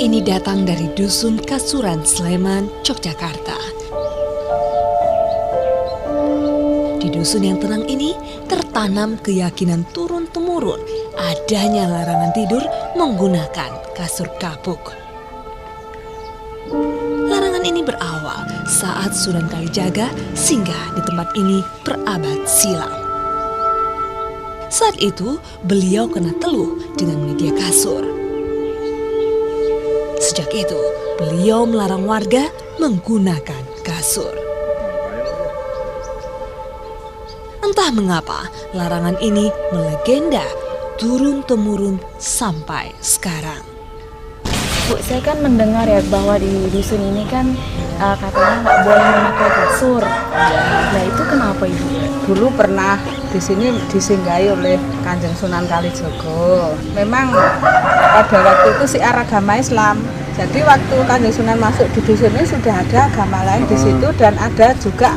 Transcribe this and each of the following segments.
ini datang dari Dusun Kasuran, Sleman, Yogyakarta. Di dusun yang tenang ini tertanam keyakinan turun-temurun adanya larangan tidur menggunakan kasur kapuk. Larangan ini berawal saat Sunan Kalijaga singgah di tempat ini berabad silam. Saat itu beliau kena teluh dengan media kasur. Sejak itu beliau melarang warga menggunakan kasur. Entah mengapa larangan ini melegenda turun-temurun sampai sekarang. Bu, saya kan mendengar ya bahwa di dusun ini kan katanya nggak boleh memakai kasur. Nah itu kenapa Ibu? Dulu pernah di sini disinggahi oleh Kanjeng Sunan Kalijaga. Memang pada waktu itu syiar agama Islam. Jadi waktu Kanjeng Sunan masuk di dusun ini sudah ada agama lain di situ dan ada juga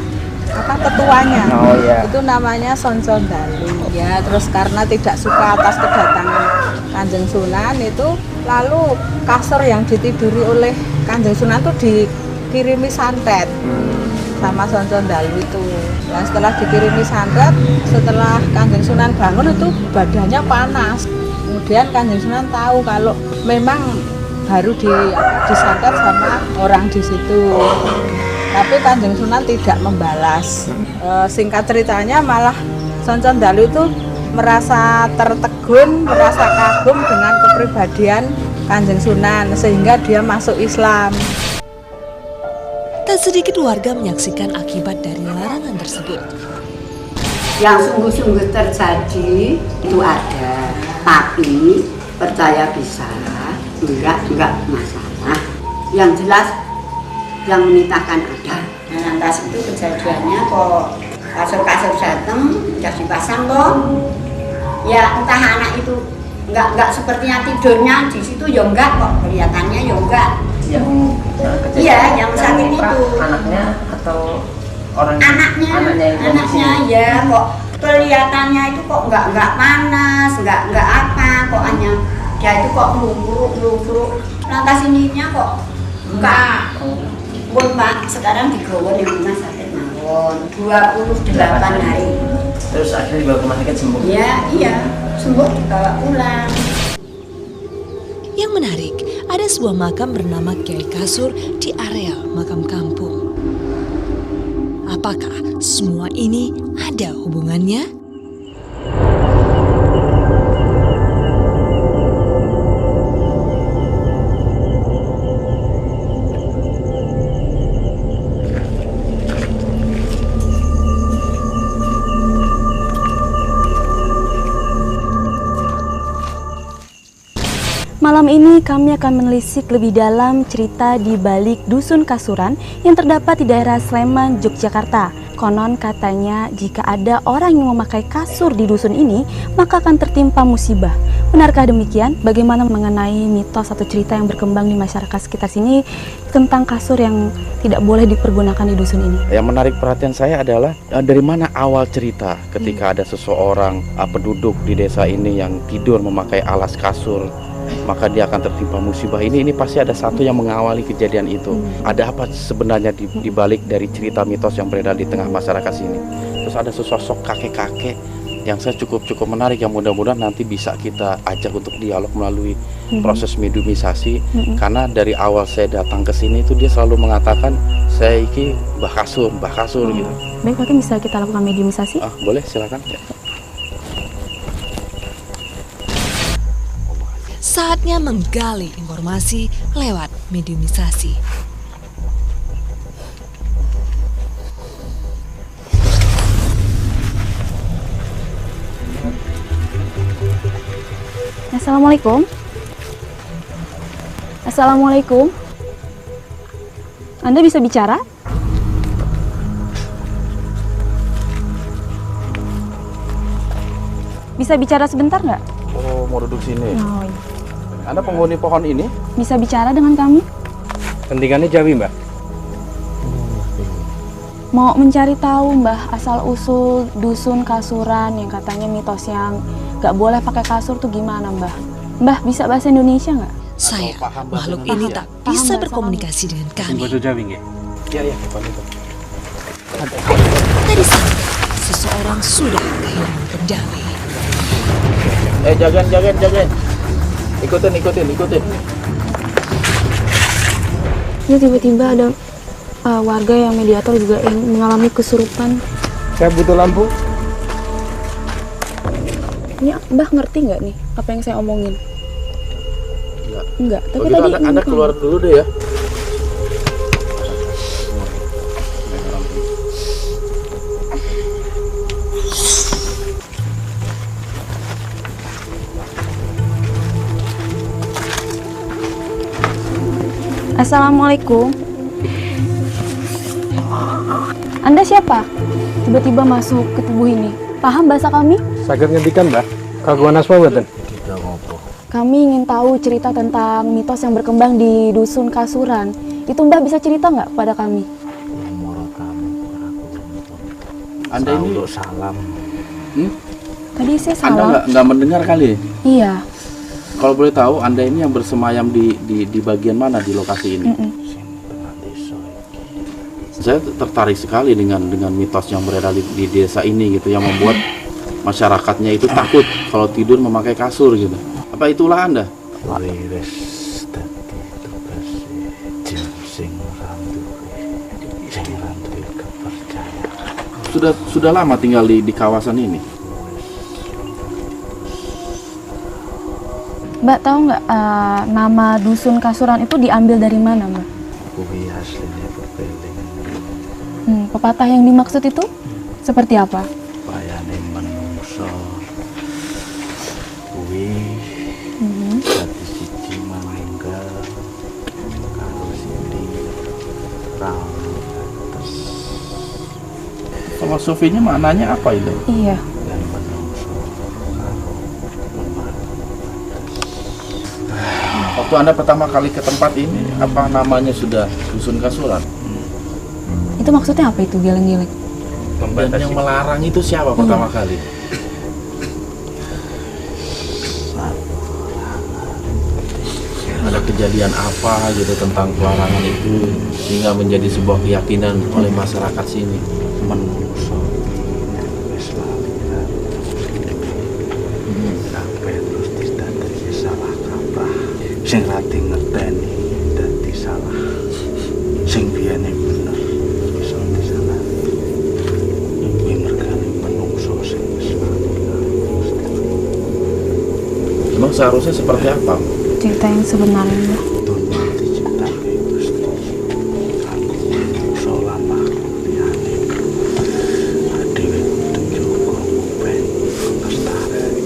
ketuanya. Oh, iya. Itu namanya Soncon Dalu. Ya, terus karena tidak suka atas kedatangan Kanjeng Sunan itu, lalu kasur yang ditiduri oleh Kanjeng Sunan itu dikirimi santet sama Soncon Dalu itu. Nah, setelah dikirimi santet, setelah Kanjeng Sunan bangun itu badannya panas. Kemudian Kanjeng Sunan tahu kalau memang baru disantet sama orang di situ. Tapi Kanjeng Sunan tidak membalas. Singkat ceritanya malah Soncon Dalu itu merasa tertegun, merasa kagum dengan kepribadian Kanjeng Sunan sehingga dia masuk Islam. Tak sedikit warga menyaksikan akibat dari larangan tersebut. Yang sungguh-sungguh terjadi itu ada, tapi percaya bisa, enggak masalah. Yang jelas yang menitahkan ada. Nah, lantas itu kejadiannya kok kasur-kasur datang, udah dipasang kok. Ya entah anak itu enggak sepertinya tidurnya di situ ya enggak kok, kelihatannya ya enggak. Iya, yang sakit itu. Anaknya atau orang anaknya ya kok kelihatannya itu kok enggak panas, enggak apa, kok hanya dia itu kok melumpuh. Lantas ininya kok enggak. Pun Pak, sekarang digawon yang rumah sakit mawon 28 hari. Terus akhirnya dibawa ke rumah sakit sembuh? Iya, sembuh dibawa pulang. Yang menarik, ada sebuah makam bernama Kiai Kasur di areal makam kampung. Apakah semua ini ada hubungannya? Malam ini kami akan menelisik lebih dalam cerita di balik Dusun Kasuran yang terdapat di daerah Sleman, Yogyakarta. Konon katanya jika ada orang yang memakai kasur di dusun ini, maka akan tertimpa musibah. Benarkah demikian? Bagaimana mengenai mitos atau cerita yang berkembang di masyarakat sekitar sini tentang kasur yang tidak boleh dipergunakan di dusun ini? Yang menarik perhatian saya adalah dari mana awal cerita ketika ada seseorang penduduk di desa ini yang tidur memakai alas kasur, maka dia akan tertimpa musibah. Ini pasti ada satu yang mengawali kejadian itu. Ada apa sebenarnya di balik dari cerita mitos yang beredar di tengah masyarakat sini. Terus ada sesosok kakek-kakek yang saya cukup menarik, yang mudah-mudahan nanti bisa kita ajak untuk dialog melalui proses mediumisasi. Karena dari awal saya datang ke sini itu dia selalu mengatakan saya iki Mbah Kasur gitu. Baik, mungkin bisa kita lakukan mediumisasi? Boleh, silakan. Ya. Saatnya menggali informasi lewat mediumisasi. Assalamualaikum. Assalamualaikum. Anda bisa bicara? Bisa bicara sebentar nggak? Oh, mau duduk sini. Oh, iya. Anda penghuni pohon ini? Bisa bicara dengan kami? Pentingannya Jawi, Mbak? Mau mencari tahu Mbah asal-usul Dusun Kasuran yang katanya mitos yang nggak boleh pakai kasur tuh gimana Mbah? Mbah bisa bahasa Indonesia nggak? Sayang, paham bahasa makhluk Indonesia. ini tak bisa berkomunikasi dengan kami. Bahasa Jawi nggih? Iya, iya, paham itu. Tadi sampai seseorang sudah kehilangan kendali. Jangan. Ikutin. Ini tiba-tiba ada warga yang mediator juga yang mengalami kesurupan. Saya butuh lampu. Ini Mbah ngerti nggak nih apa yang saya omongin? Enggak. Tapi Begitu tadi anda keluar dulu deh ya. Assalamualaikum. Anda siapa? Tiba-tiba masuk ke tubuh ini. Paham bahasa kami? Saged ngendikan, Mbak. Kagungan asma mboten? Kami ingin tahu cerita tentang mitos yang berkembang di Dusun Kasuran. Itu Mbah bisa cerita nggak kepada kami? Anda ini salam. Tadi saya Anda salah. nggak mendengar kali. Iya. Kalau boleh tahu, Anda ini yang bersemayam di bagian mana di lokasi ini? Saya tertarik sekali dengan mitos yang beredar di desa ini gitu, yang membuat masyarakatnya itu takut kalau tidur memakai kasur gitu. Apa itulah Anda? Sudah lama tinggal di kawasan ini. Mbak tahu nggak nama Dusun Kasuran itu diambil dari mana, Mbak? Pepatah yang dimaksud itu seperti apa? Bayane menungso kuwi dadi siji manunggal karo sindi raos. Filosofinya maknanya apa itu? Iya. Dan menungso karo Waktu Anda pertama kali ke tempat ini, apa namanya sudah Dusun Kasuran? Itu maksudnya apa itu geleng-geleng? Dan yang melarang itu siapa pertama kali? Ada kejadian apa gitu tentang pelarangan itu sehingga menjadi sebuah keyakinan oleh masyarakat sini? menungso wis laliran sampai terus didadekake salah kaprah sing rati ngerteni dadi salah sing biyene bener iso disalah kuwi mergane menungso sing wis laliran. Emang seharusnya seperti apa? Cerita yang sebenarnya, Mbak. Dunia diciptake Gusti kanggo menungso lan makhluk liyane dhewe kudu njogo nguben lestari.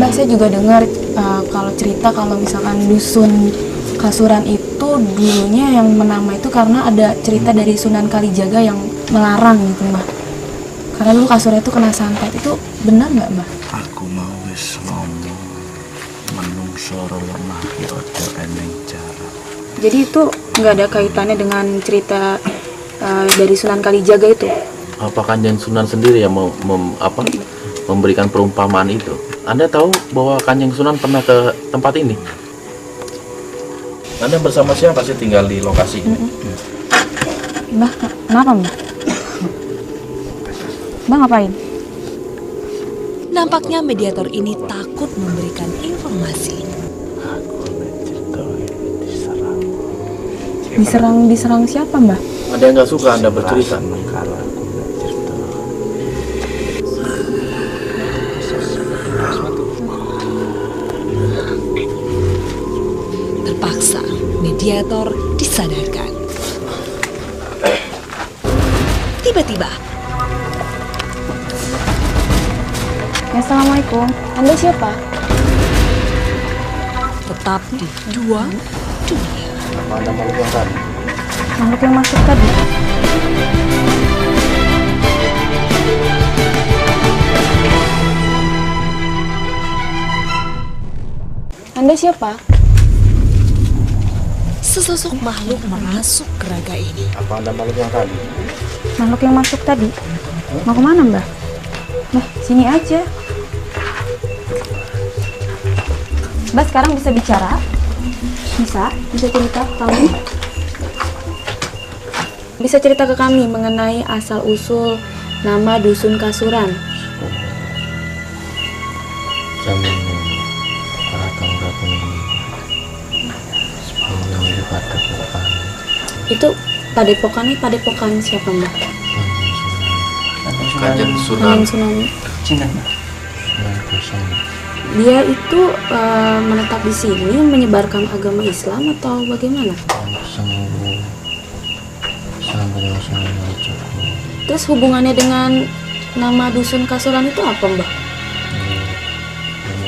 Mbak, saya juga dengar kalau cerita kalau misalkan Dusun Kasuran itu dulunya yang menama itu karena ada cerita dari Sunan Kalijaga yang melarang gitu, Mbak. Karena dulu kasurnya itu kena santet. Itu benar nggak, Mbak? Aku mau wis ngomong menungso lemah ya aja eneng cara. Jadi itu nggak ada kaitannya dengan cerita dari Sunan Kalijaga itu? Apakah Kanjeng Sunan sendiri yang memberikan perumpamaan itu? Anda tahu bahwa Kanjeng Sunan pernah ke tempat ini? Anda bersama siapa sih tinggal di lokasi ini? Mbak, kenapa, Mbak? Mbak ngapain? Nampaknya mediator ini takut memberikan informasi. Aku menceritakan diserang. Diserang siapa, Mbak? Ada yang nggak suka Anda bercerita? Kalau aku mencerita Terpaksa mediator disadarkan. Tiba-tiba Assalamualaikum. Anda siapa? tetap di dua dunia. Apa Anda mau bilang? Makhluk yang masuk tadi. Anda siapa? Sesosok makhluk masuk ke raga ini. Apa Anda mau bilang tadi? Makhluk yang masuk tadi. Mau kemana, Mbak? Mbak, sini aja. Mbak sekarang bisa bicara? Bisa cerita kamu? Bisa cerita ke kami mengenai asal-usul nama Dusun Kasuran. Zaman para tanggapan sebelumnya di Padepokan. Itu padepokan siapa, Mbak? Kanjeng Sunan. Sunan. Sunan Kosong. Dia itu menetap di sini menyebarkan agama Islam atau bagaimana? Sembuh sampai Sunan Joko. Terus hubungannya dengan nama Dusun Kasuran itu apa, Mbak?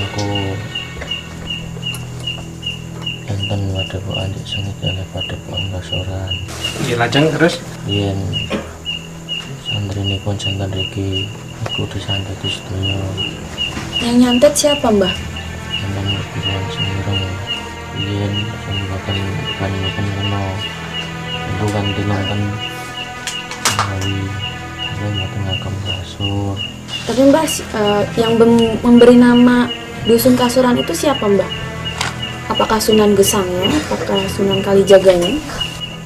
Aku enten padepokan di sini kali padepokan Kasuran. Iya lajeng terus. Yen santri ini pun santan riki aku disantet di sedunia. Yang nyantet siapa, Mbah? Santan berpuluhan semireng. Yen sembahkan kan kena itu kan dinonton melalui yang ngagem kasur. Tapi Mbah, yang memberi nama Dusun Kasuran itu siapa, Mbah? Apakah Sunan Gesangnya? Apakah Sunan Kalijaganya?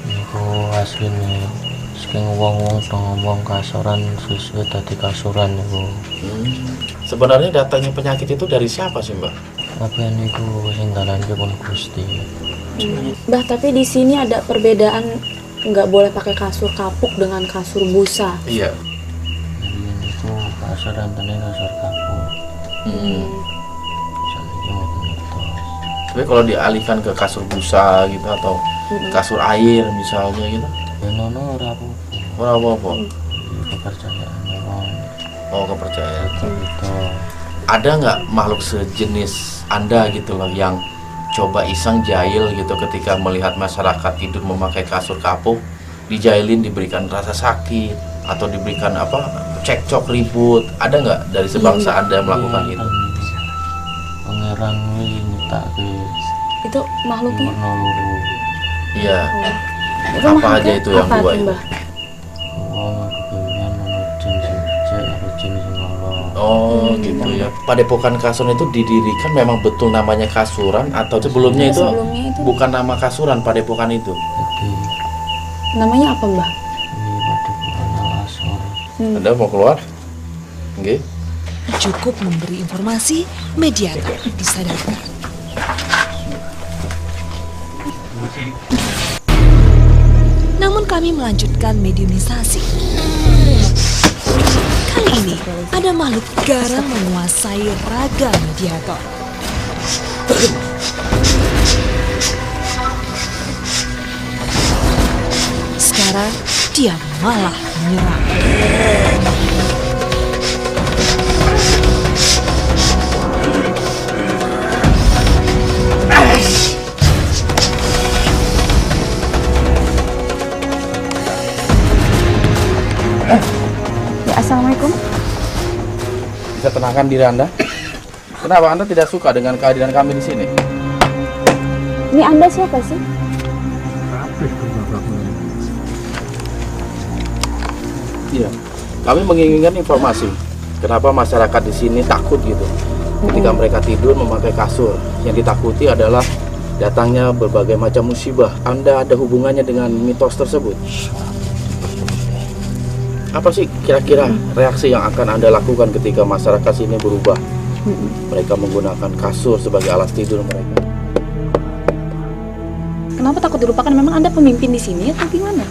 Niku asline saking wong-wong sing ngomong kasuran sesuai tadi kasuran niku. Sebenarnya datangnya penyakit itu dari siapa sih, Mbak? Apa niku sing dalanke pun Gusti. Mbah, tapi di sini ada perbedaan, nggak boleh pakai kasur kapuk dengan kasur busa. Iya. Jadi niku kasur antene kasur kapuk. Saniki mboten ngertos. Tapi kalau dialihkan ke kasur busa gitu atau kasur air misalnya gitu, Yen ono ora apa-apa. ora apa-apa. Kepercayaan wong. Oh, kepercayaan. Gitu. Ada nggak makhluk sejenis Anda gitu loh yang coba iseng jahil gitu ketika melihat masyarakat tidur memakai kasur kapuk, dijailin, diberikan rasa sakit atau diberikan cekcok ribut? Ada nggak dari sebangsa Anda yang melakukan itu? Pangeran wi nyitake Itu makhluknya? warna loro. Iya. Itu Apa makhluknya aja itu yang apa dua tuh, itu? Mbah? Wong aku pengen ono jin sing becik atau jin sing ala. Oh gitu ya. Padepokan Kasuran itu didirikan memang betul namanya Kasuran atau sebelumnya itu Sebelumnya itu bukan nama Kasuran padepokan itu? Jadi namanya apa, Mbah? ini padepokan Al-Asor. Anda mau keluar? Oke. Cukup memberi informasi, mediator disadarkan. Namun kami melanjutkan mediumisasi. Kali ini ada makhluk garang menguasai raga mediator. Sekarang dia malah menyerang. Ya, Assalamualaikum. Bisa tenangkan diri Anda? Kenapa Anda tidak suka dengan kehadiran kami di sini? Ini Anda siapa sih? Iya. Kami menginginkan informasi. Kenapa masyarakat di sini takut gitu ketika mereka tidur memakai kasur? Yang ditakuti adalah datangnya berbagai macam musibah. Anda ada hubungannya dengan mitos tersebut? Apa sih kira-kira reaksi yang akan Anda lakukan ketika masyarakat sini berubah? Mereka menggunakan kasur sebagai alas tidur mereka. Kenapa takut dilupakan? Memang Anda pemimpin di sini atau gimana?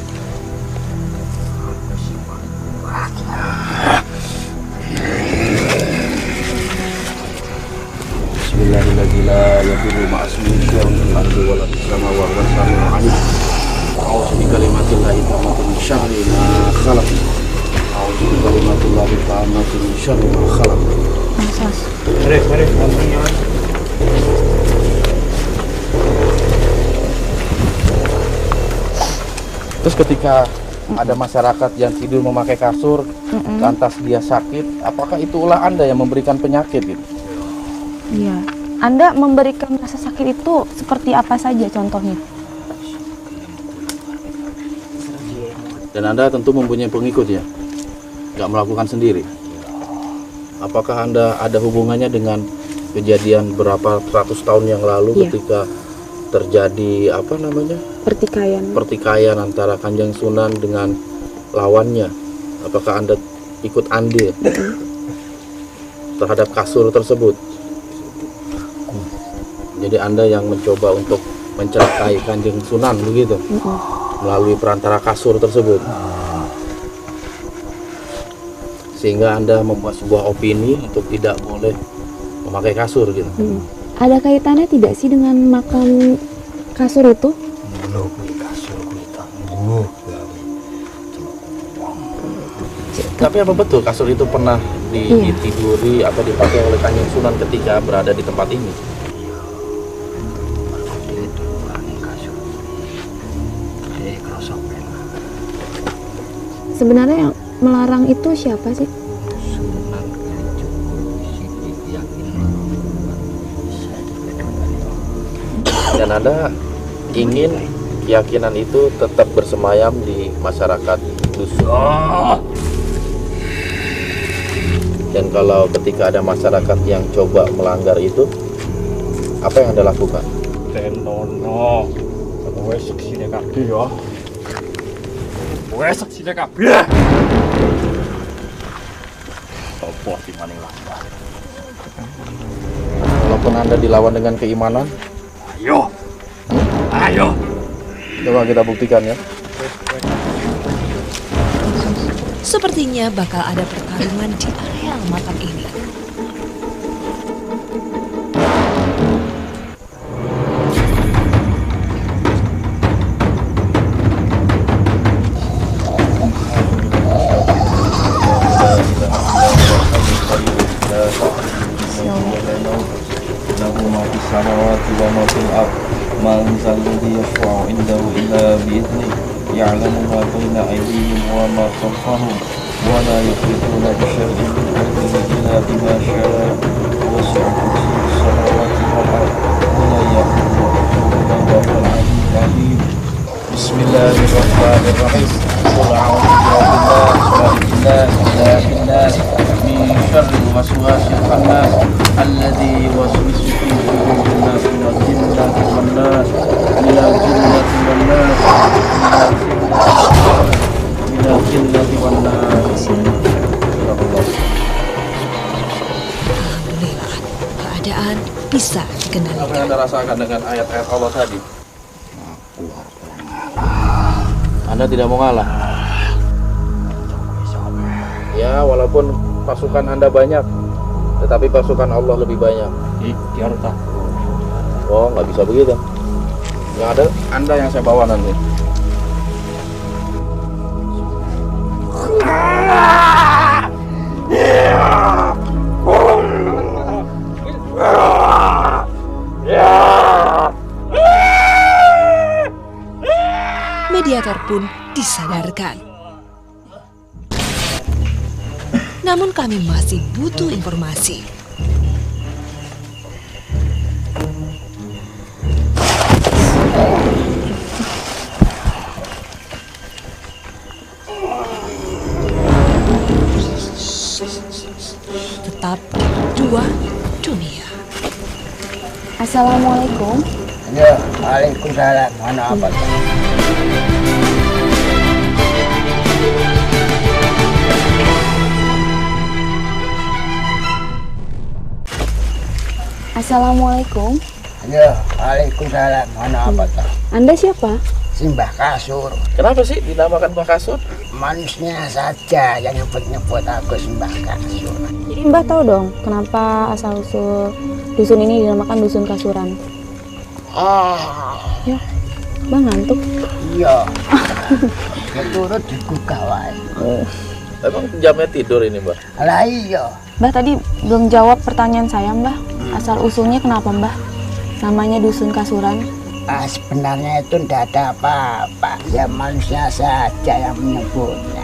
Bismillahirrahmanirrahim. Ma'asmihi wa sama wa sami'un alim. A'udzu bi kalimatillahi tammati min syarri ma khalaq. A'udzu bi kalimatillahi tammati min syarri ma khalaq. Terus ketika ada masyarakat yang tidur memakai kasur, lantas dia sakit, apakah itulah Anda yang memberikan penyakit gitu? Iya. Anda memberikan rasa sakit itu seperti apa saja contohnya? Dan Anda tentu mempunyai pengikut ya? Nggak melakukan sendiri? Apakah Anda ada hubungannya dengan kejadian berapa ratus tahun yang lalu Iya. ketika terjadi apa namanya? Pertikaian antara Kanjeng Sunan dengan lawannya. Apakah Anda ikut andil terhadap kasur tersebut? Jadi Anda yang mencoba untuk mencelakai Kanjeng Sunan begitu? Melalui perantara kasur tersebut. Sehingga Anda membuat sebuah opini untuk tidak boleh memakai kasur gitu. Ada kaitannya tidak sih dengan makam kasur itu? Tapi apa betul kasur itu pernah ditiduri atau dipakai oleh Kanjeng Sunan ketika berada di tempat ini? Sebenarnya yang melarang itu siapa sih? Dan Anda ingin keyakinan itu tetap bersemayam di masyarakat dusun. Dan kalau ketika ada masyarakat yang coba melanggar itu, apa yang Anda lakukan? Tenono, kowe seksine kabeh ya. Kowe seksine kabeh. Apa di maning langgar? Walaupun Anda dilawan dengan keimanan, Ayo. coba kita buktikan ya. Sepertinya bakal ada pertarungan di areal makam ini. يعلم ما بين أيديهم وما خلفهم ولا يحيطون بشيء من علمه إلا بما شاء وسع كرسيه السماوات والأرض ولا يئوده حفظهما وهو العلي العظيم. بسم الله الرحمن الرحيم. قل أعوذ برب الناس ملك الناس من شر الوسواس الخناس الذي يوسوس في صدور الناس من الجنة والناس من الجنة والناس من الجنة والناس. Alhamdulillah, keadaan bisa Apa yang dikendalikan. Anda rasakan dengan ayat-ayat Allah tadi? Anda tidak mau ngalah? Ya, walaupun pasukan Anda banyak, tetapi pasukan Allah lebih banyak. Oh, nggak bisa begitu. Yang ada Anda yang saya bawa nanti. Mediator pun disadarkan. Namun kami masih butuh informasi. Tetap dua dunia. Assalamualaikum. Ya, waalaikumsalam. Mana apa? Assalamualaikum. Ya, waalaikumsalam. Mana apa? Anda siapa? Simbah Kasur. Kenapa sih dinamakan Mbah Kasur? Manusia saja yang nyebut-nyebut aku Simbah Kasur. Jadi Mbah tahu dong kenapa asal-usul dusun ini dinamakan Dusun Kasuran? Ya, Mbah ngantuk. Iya. Keturut digugah wae. Emang jamnya tidur ini, Mbah? Lah iya. Mbah tadi belum jawab pertanyaan saya, Mbah. Asal-usulnya kenapa, Mbah? Namanya Dusun Kasuran. Sebenarnya itu tidak ada apa-apa. Ya manusia saja yang menyebutnya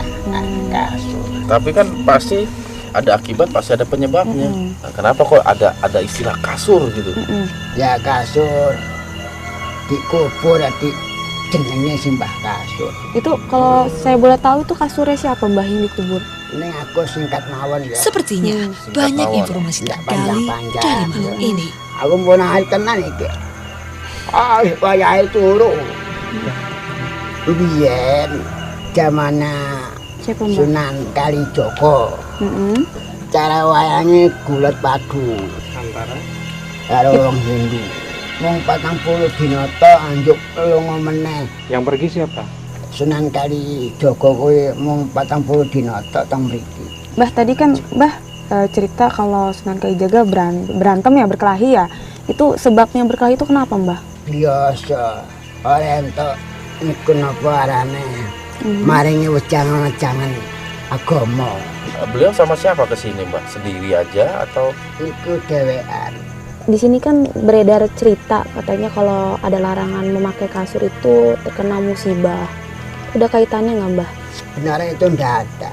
Kasur. Tapi kan pasti ada akibat, pasti ada penyebabnya. Nah, kenapa kok ada istilah kasur gitu? Ya Kasur dikubur di jenenge Simbah Kasur. Itu kalau saya boleh tahu itu kasurnya siapa, Mbah, yang dikubur? Ini aku singkat mawon ya. Sepertinya banyak informasi Tidak tergali panjang-panjang. dari makhluk ini. Aku mau naik tenan iki. Wayahe turu. Biyen zamane Siapa Mbah? Sunan Kalijaga. Cara wayange gulet padu Antara karo wong Hindu. Mung 40 dina tok anjuk lunga meneh. yang pergi siapa? Sunan Kalijaga kuwi mung 40 dina tok teng mriki. Mbah, tadi kan Mbah cerita kalau Sunan Kalijaga berantem ya, berkelahi ya. Itu sebabnya berkelahi itu kenapa Mbah? Biasa ora entuk iku napa arane. Maringi wejangan-wejangan agama. Beliau sama siapa ke sini, Mbak? Sendiri aja atau Iku dhewean. Di sini kan beredar cerita katanya kalau ada larangan memakai kasur itu terkena musibah. Ada kaitannya nggak Mbah? Sebenarnya itu ndak ada.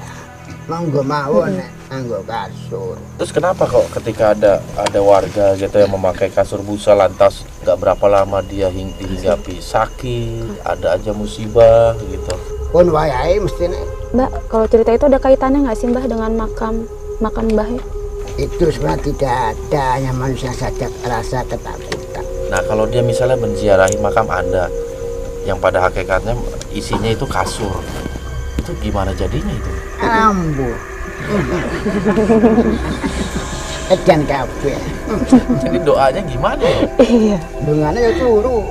Monggo mawon nek nganggo kasur. terus kenapa kok ketika ada warga gitu yang memakai kasur busa lantas nggak berapa lama dia dihinggapi sakit, ada aja musibah gitu. Pun wayahe mestine Mbak, kalau cerita itu ada kaitannya nggak sih Mbah dengan makam Mbah ya? itu sebenarnya tidak ada, hanya manusia saja rasa ketakutan. Nah kalau dia misalnya menziarahi makam Anda yang pada hakikatnya isinya itu kasur, itu gimana jadinya itu? Ambu. Edan kabeh. Jadi doanya gimana ya? Iya. Dungane ya turu.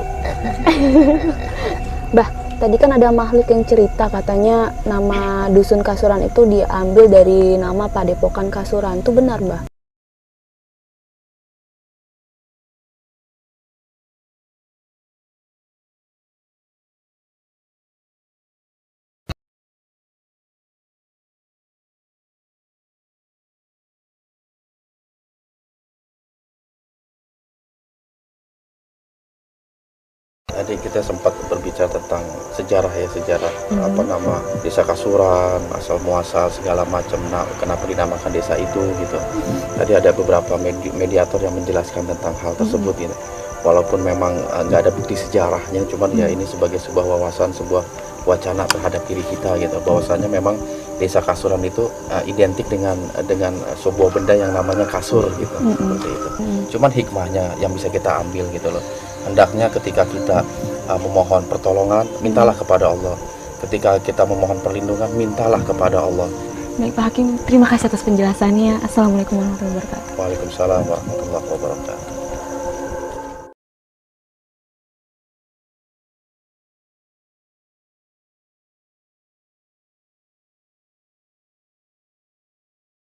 Mbah, tadi kan ada makhluk yang cerita katanya nama dusun Kasuran itu diambil dari nama Padepokan Kasuran. Itu benar Mbah? Tadi kita sempat berbicara tentang sejarah apa nama desa Kasuran, asal muasal segala macam, kenapa dinamakan desa itu gitu. Tadi ada beberapa mediator yang menjelaskan tentang hal tersebut gitu. Walaupun memang nggak ada bukti sejarahnya, cuman ya ini sebagai sebuah wawasan, sebuah wacana terhadap diri kita gitu. Bahwasanya memang desa Kasuran itu identik dengan sebuah benda yang namanya kasur gitu, seperti itu. Cuman hikmahnya yang bisa kita ambil gitu loh. Hendaknya ketika kita memohon pertolongan, mintalah kepada Allah. Ketika kita memohon perlindungan, mintalah kepada Allah. Baik Pak Hakim, terima kasih atas penjelasannya. Assalamualaikum warahmatullahi wabarakatuh. Waalaikumsalam warahmatullahi wabarakatuh.